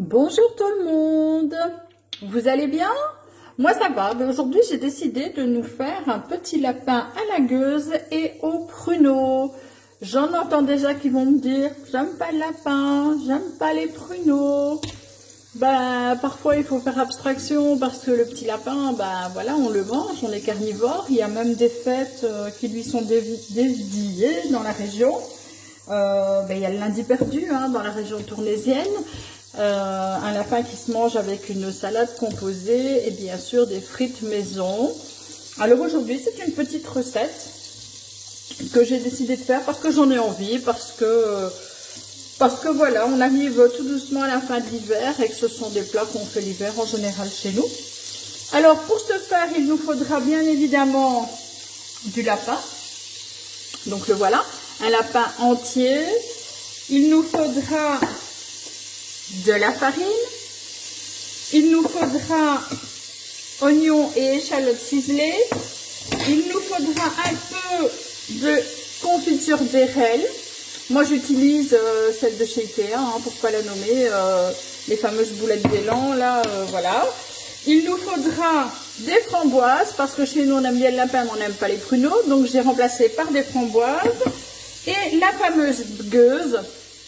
Bonjour tout le monde, vous allez bien? Moi ça va, mais aujourd'hui j'ai décidé de nous faire un petit lapin à la gueuse et au pruneau. J'en entends déjà qui vont me dire, j'aime pas le lapin, j'aime pas les pruneaux. Ben, parfois il faut faire abstraction parce que le petit lapin, ben voilà, on le mange, on est carnivore. Il y a même des fêtes qui lui sont dédiées dans la région. Ben, il y a le lundi perdu dans la région tournaisienne. Un lapin qui se mange avec une salade composée et bien sûr des frites maison. Alors aujourd'hui c'est une petite recette que j'ai décidé de faire parce que j'en ai envie, parce que voilà, on arrive tout doucement à la fin de l'hiver et que ce sont des plats qu'on fait l'hiver en général chez nous. Alors pour ce faire il nous faudra bien évidemment du lapin, donc le voilà, un lapin entier. Il nous faudra de la farine, il nous faudra oignons et échalotes ciselées, il nous faudra un peu de confiture d'érel. Moi j'utilise celle de chez Ikea, pourquoi la nommer, les fameuses boulettes d'élan là, voilà. Il nous faudra des framboises, parce que chez nous on aime bien le lapin mais on n'aime pas les pruneaux, donc j'ai remplacé par des framboises. Et la fameuse gueuse,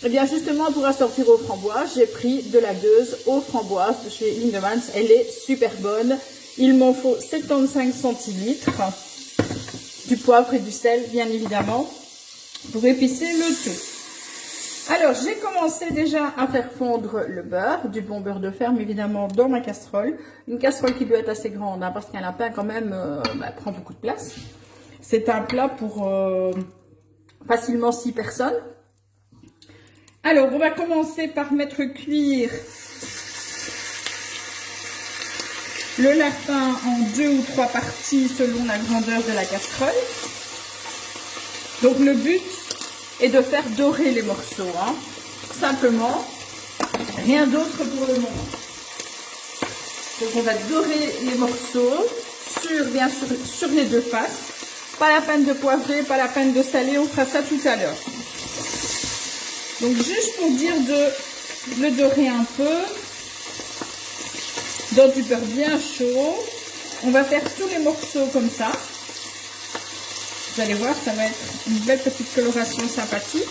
et bien justement pour assortir aux framboises, j'ai pris de la gueuse aux framboises de chez Lindemans. Elle est super bonne. Il m'en faut 75 centilitres, du poivre et du sel bien évidemment, pour épicer le tout. Alors j'ai commencé déjà à faire fondre le beurre, du bon beurre de ferme évidemment dans ma casserole. Une casserole qui doit être assez grande parce qu'un lapin quand même prend beaucoup de place. C'est un plat pour facilement 6 personnes. Alors, on va commencer par mettre cuire le lapin en 2 ou 3 parties selon la grandeur de la casserole. Donc, le but est de faire dorer les morceaux, simplement, rien d'autre pour le moment. Donc, on va dorer les morceaux bien sûr, sur les deux faces. Pas la peine de poivrer, pas la peine de saler, on fera ça tout à l'heure. Donc juste pour dire de le dorer un peu, dans du beurre bien chaud, on va faire tous les morceaux comme ça. Vous allez voir, ça va être une belle petite coloration sympathique.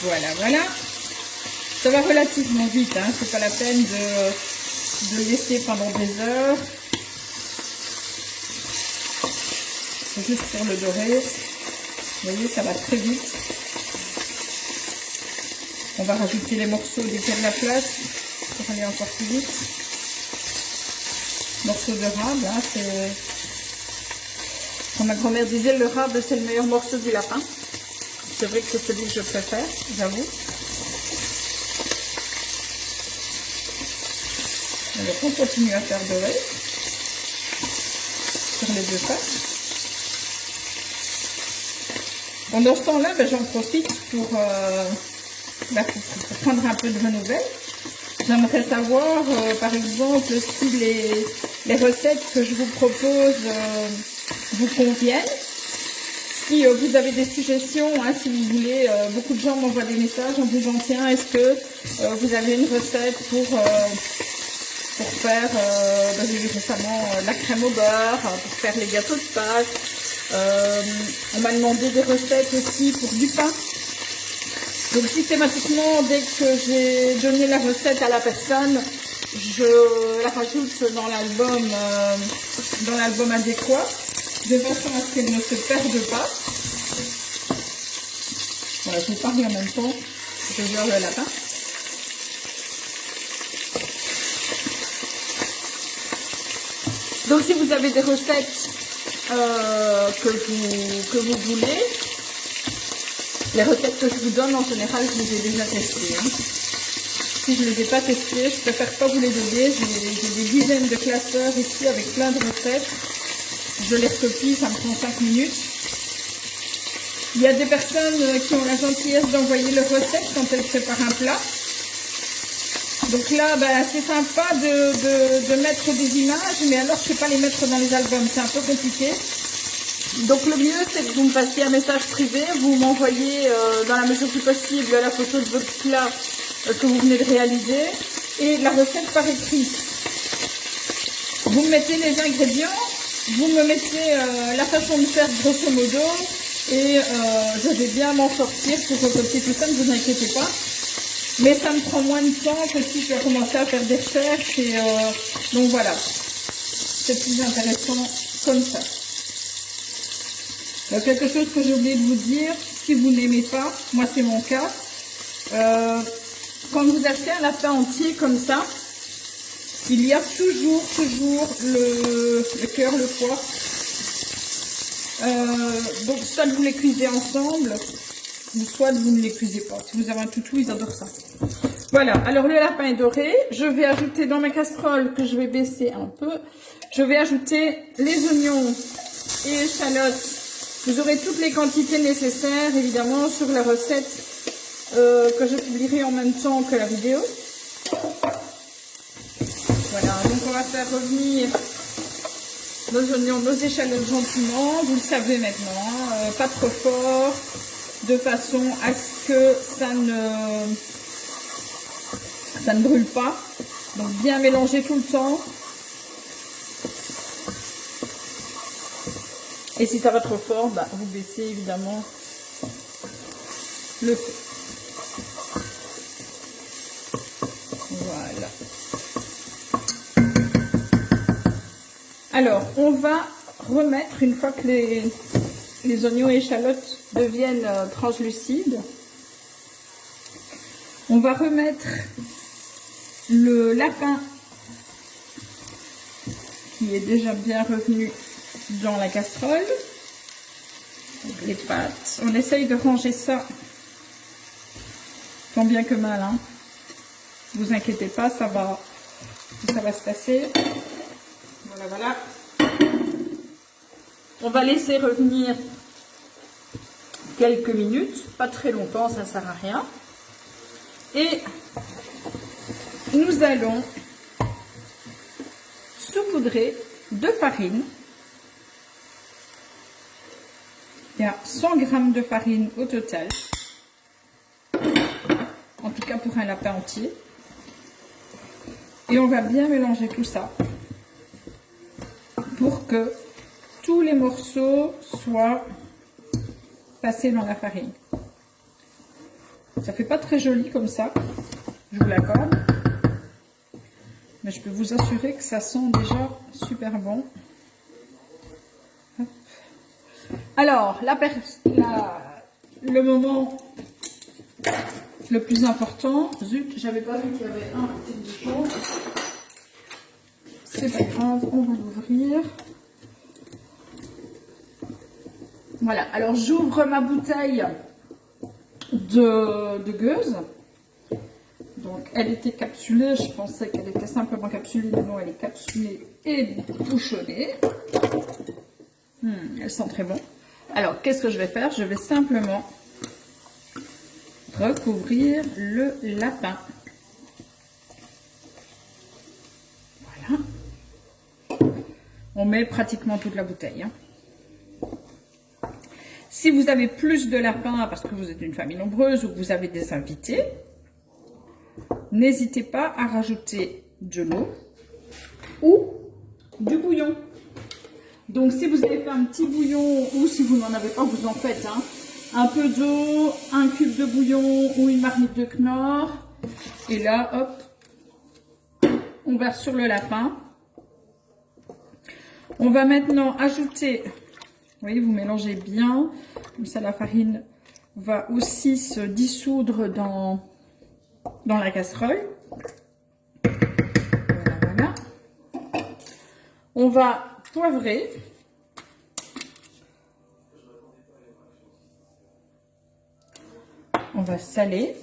Voilà, voilà. Ça va relativement vite, c'est pas la peine de laisser pendant des heures. C'est juste pour le dorer. Vous voyez, ça va très vite. On va rajouter les morceaux dès qu'il y a de la place pour aller encore plus vite. Morceau de rable, c'est... Comme ma grand-mère disait, le rable c'est le meilleur morceau du lapin. C'est vrai que c'est celui que je préfère, j'avoue. Alors on continue à faire dorer sur les deux faces. Pendant ce temps-là, j'en profite pour prendre un peu de vos nouvelles. J'aimerais savoir, par exemple, si les recettes que je vous propose vous conviennent. Si vous avez des suggestions, si vous voulez, beaucoup de gens m'envoient des messages en disant tiens, est-ce que vous avez une recette pour faire, j'ai vu récemment la crème au beurre, pour faire les gâteaux de Pâques. On m'a demandé des recettes aussi pour du pain. Donc systématiquement, dès que j'ai donné la recette à la personne, je la rajoute dans l'album adéquat, de façon à ce qu'elle ne se perde pas. Voilà, je vous parle en même temps, je gère le lapin. Donc si vous avez des recettes que vous voulez, les recettes que je vous donne en général je les ai déjà testées. Si je ne les ai pas testées, je préfère pas vous les donner. J'ai des dizaines de classeurs ici avec plein de recettes. Je les recopie, ça me prend 5 minutes. Il y a des personnes qui ont la gentillesse d'envoyer leurs recettes quand elles préparent un plat. Donc là, c'est sympa de mettre des images, mais alors je ne sais pas les mettre dans les albums, c'est un peu compliqué. Donc le mieux, c'est que vous me fassiez un message privé, vous m'envoyez dans la mesure du possible la photo de votre plat que vous venez de réaliser et la recette par écrit. Vous me mettez les ingrédients, vous me mettez la façon de faire grosso modo et je vais bien m'en sortir pour recopier tout ça, ne vous inquiétez pas. Mais ça me prend moins de temps que si je vais commencer à faire des recherches et donc voilà, c'est plus intéressant comme ça. Quelque chose que j'ai oublié de vous dire, si vous n'aimez pas, moi c'est mon cas, quand vous achetez un lapin entier comme ça, il y a toujours le cœur, le foie. Donc soit vous les cuisez ensemble, ou soit vous ne les cuisez pas. Si vous avez un toutou, ils adorent ça. Voilà, alors le lapin est doré. Je vais ajouter dans ma casserole, que je vais baisser un peu, je vais ajouter les oignons et échalotes. Vous aurez toutes les quantités nécessaires, évidemment, sur la recette que je publierai en même temps que la vidéo. Voilà, donc on va faire revenir nos oignons, nos échalotes gentiment. Vous le savez maintenant, pas trop fort, de façon à ce que ça ne brûle pas. Donc bien mélanger tout le temps. Et si ça va trop fort, bah, vous baissez évidemment le feu. Voilà. Alors, on va remettre, une fois que les oignons et échalotes deviennent translucides, on va remettre le lapin qui est déjà bien revenu dans la casserole, les pâtes. On essaye de ranger ça tant bien que mal, hein. Vous inquiétez pas, ça va se passer. Voilà, voilà. On va laisser revenir quelques minutes, pas très longtemps, ça ne sert à rien. Et nous allons saupoudrer de farine. Il y a 100 g de farine au total, en tout cas pour un lapin entier. Et on va bien mélanger tout ça pour que tous les morceaux soient passés dans la farine. Ça fait pas très joli comme ça, je vous l'accorde, mais je peux vous assurer que ça sent déjà super bon. Hop. Alors, le moment le plus important, zut, j'avais pas vu qu'il y avait un petit bouchon. C'est pas grave, on va l'ouvrir. Voilà, alors j'ouvre ma bouteille de gueuse. Donc elle était capsulée, je pensais qu'elle était simplement capsulée, mais non, elle est capsulée et bouchonnée. Elle sent très bon. Alors, qu'est-ce que je vais faire? Je vais simplement recouvrir le lapin. Voilà. On met pratiquement toute la bouteille, hein. Si vous avez plus de lapins parce que vous êtes une famille nombreuse ou que vous avez des invités, n'hésitez pas à rajouter de l'eau ou du bouillon. Donc si vous avez fait un petit bouillon ou si vous n'en avez pas, vous en faites, hein. Un peu d'eau, un cube de bouillon ou une marmite de Knorr. Et là, hop, on verse sur le lapin. On va maintenant ajouter, vous voyez, vous mélangez bien, comme ça la farine va aussi se dissoudre dans la casserole. Voilà. On va poivrer. On va saler.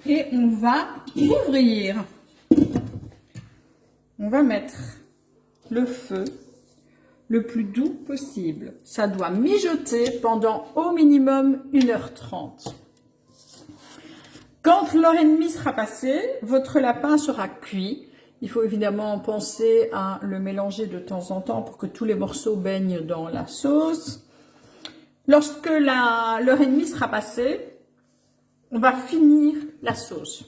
Et on va ouvrir. On va mettre le feu le plus doux possible. Ça doit mijoter pendant au minimum 1h30. Quand l'heure et demie sera passée, votre lapin sera cuit. Il faut évidemment penser à le mélanger de temps en temps pour que tous les morceaux baignent dans la sauce. Lorsque l'heure et demie sera passée, on va finir la sauce.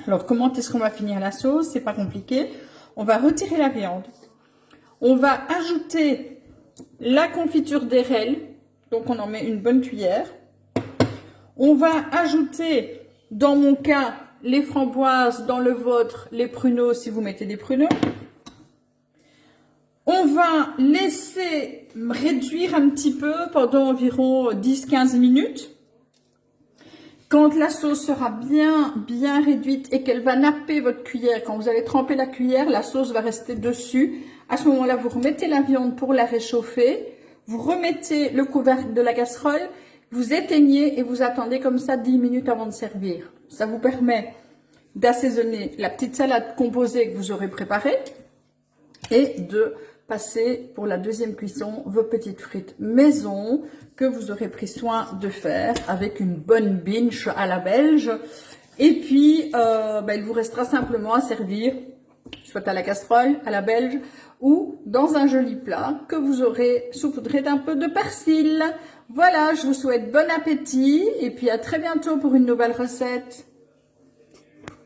Alors, comment est-ce qu'on va finir la sauce? C'est pas compliqué. On va retirer la viande. On va ajouter la confiture d'érel. Donc, on en met une bonne cuillère. On va ajouter, dans mon cas, les framboises, dans le vôtre, les pruneaux, si vous mettez des pruneaux. On va laisser réduire un petit peu pendant environ 10-15 minutes. Quand la sauce sera bien réduite et qu'elle va napper votre cuillère, quand vous allez tremper la cuillère, la sauce va rester dessus. À ce moment-là, vous remettez la viande pour la réchauffer. Vous remettez le couvercle de la casserole, vous éteignez et vous attendez comme ça 10 minutes avant de servir. Ça vous permet d'assaisonner la petite salade composée que vous aurez préparée et de passer pour la deuxième cuisson vos petites frites maison que vous aurez pris soin de faire avec une bonne binge à la belge. Et puis, il vous restera simplement à servir, soit à la casserole, à la belge, ou dans un joli plat que vous aurez saupoudré d'un peu de persil. Voilà, je vous souhaite bon appétit et puis à très bientôt pour une nouvelle recette.